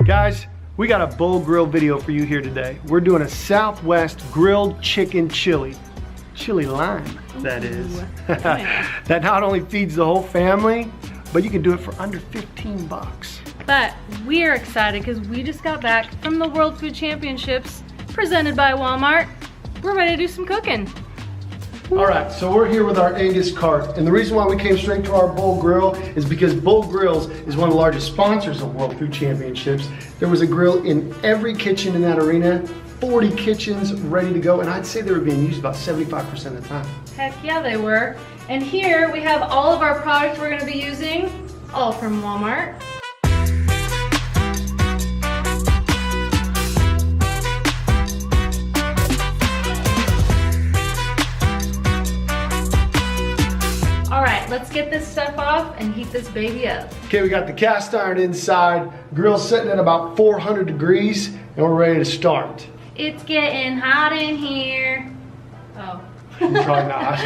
Guys, we got a bowl grill video for you here today. We're doing a Southwest grilled chicken chili. Chili lime, that is. That not only feeds the whole family, but you can do it for under 15 bucks. But we are excited because we just got back from the World Food Championships presented by Walmart. We're ready to do some cooking. All right, so we're here with our Angus cart, and the reason why we came straight to our Bowl Grill is because Bowl Grills is one of the largest sponsors of World Food Championships. There was a grill in every kitchen in that arena, 40 kitchens ready to go, and I'd say they were being used about 75% of the time. Heck yeah, they were. And here we have all of our products we're gonna be using, all from Walmart. Let's get this stuff off and heat this baby up. Okay, we got the cast iron inside, grill sitting at about 400 degrees, and we're ready to start. It's getting hot in here. Oh. Probably not.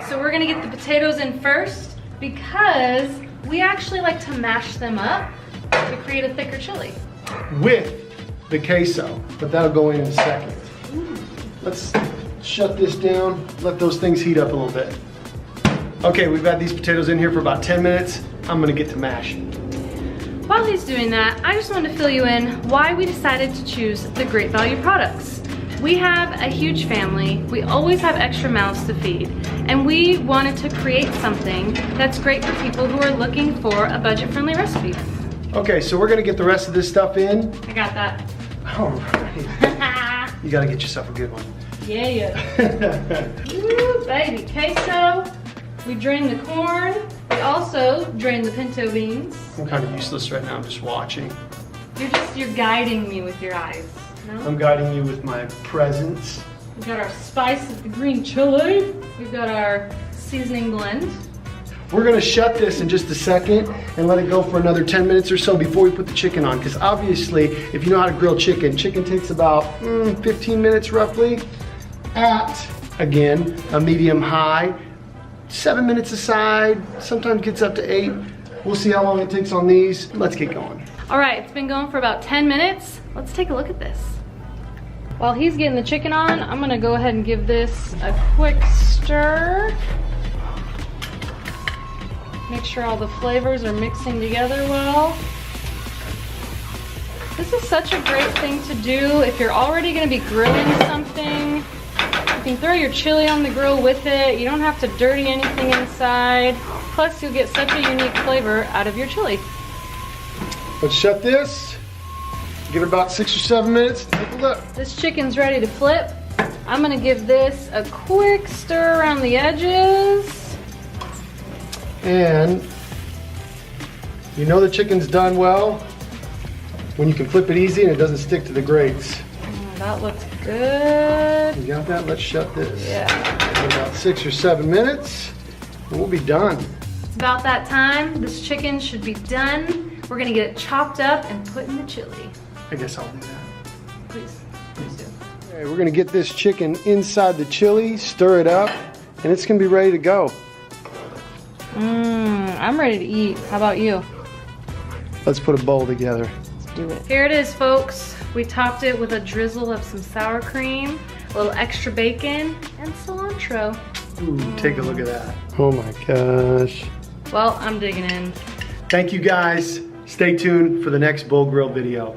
So we're gonna get the potatoes in first because we actually like to mash them up to create a thicker chili. With the queso, but that'll go in a second. Let's shut this down, let those things heat up a little bit. Okay, we've had these potatoes in here for about 10 minutes. I'm gonna get to mashing. While he's doing that, I just wanted to fill you in why we decided to choose the Great Value products. We have a huge family. We always have extra mouths to feed. And we wanted to create something that's great for people who are looking for a budget-friendly recipe. Okay, so we're gonna get the rest of this stuff in. I got that. All right. You gotta get yourself a good one. Yeah. Ooh, baby, queso. We drain the corn. We also drain the pinto beans. I'm kind of useless right now, I'm just watching. You're guiding me with your eyes. No? I'm guiding you with my presence. We've got our spice of the green chili. We've got our seasoning blend. We're gonna shut this in just a second and let it go for another 10 minutes or so before we put the chicken on. Because obviously, if you know how to grill chicken, chicken takes about 15 minutes roughly at, again, a medium high. 7 minutes aside, sometimes gets up to 8. We'll see how long it takes on these. Let's get going. All right, it's been going for about 10 minutes. Let's take a look at this. While he's getting the chicken on, I'm gonna go ahead and give this a quick stir. Make sure all the flavors are mixing together well. This is such a great thing to do if you're already gonna be grilling something. You can throw your chili on the grill with it. You don't have to dirty anything inside. Plus, you'll get such a unique flavor out of your chili. Let's shut this. Give it about 6 or 7 minutes. Take a look. This chicken's ready to flip. I'm gonna give this a quick stir around the edges. And you know the chicken's done well when you can flip it easy and it doesn't stick to the grates. That looks good. You got that? Let's shut this. Yeah. In about 6 or 7 minutes, and we'll be done. It's about that time. This chicken should be done. We're gonna get it chopped up and put in the chili. I guess I'll do that. Please do. Okay, we're gonna get this chicken inside the chili, stir it up, and it's gonna be ready to go. I'm ready to eat. How about you? Let's put a bowl together. Let's do it. Here it is, folks. We topped it with a drizzle of some sour cream, a little extra bacon, and cilantro. Ooh, take a look at that. Oh my gosh. Well, I'm digging in. Thank you guys. Stay tuned for the next Bowl Grill video.